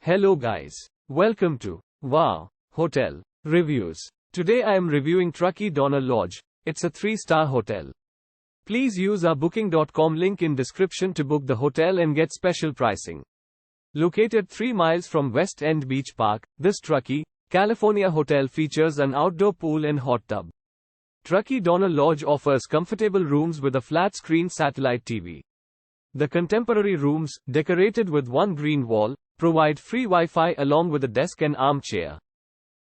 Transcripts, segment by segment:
Hello guys. Welcome to Wow Hotel Reviews. Today I am reviewing Truckee Donner Lodge. It's a 3-star hotel. Please use our booking.com link in description to book the hotel and get special pricing. Located 3 miles from West End Beach Park, this Truckee, California hotel features an outdoor pool and hot tub. Truckee Donner Lodge offers comfortable rooms with a flat-screen satellite TV. The contemporary rooms, decorated with one green wall, provide free Wi-Fi along with a desk and armchair.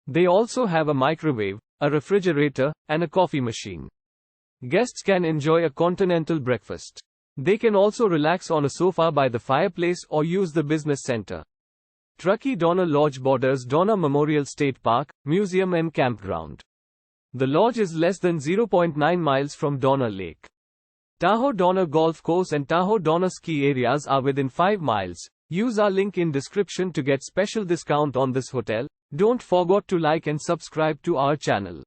They also have a microwave, a refrigerator, and a coffee machine. Guests can enjoy a continental breakfast. They can also relax on a sofa by the fireplace or use the business center. Truckee Donner Lodge borders Donner Memorial State Park, Museum and Campground. The lodge is less than 0.9 miles from Donner Lake. Tahoe Donner Golf Course and Tahoe Donner Ski areas are within 5 miles. Use our link in description to get special discount on this hotel. Don't forget to like and subscribe to our channel.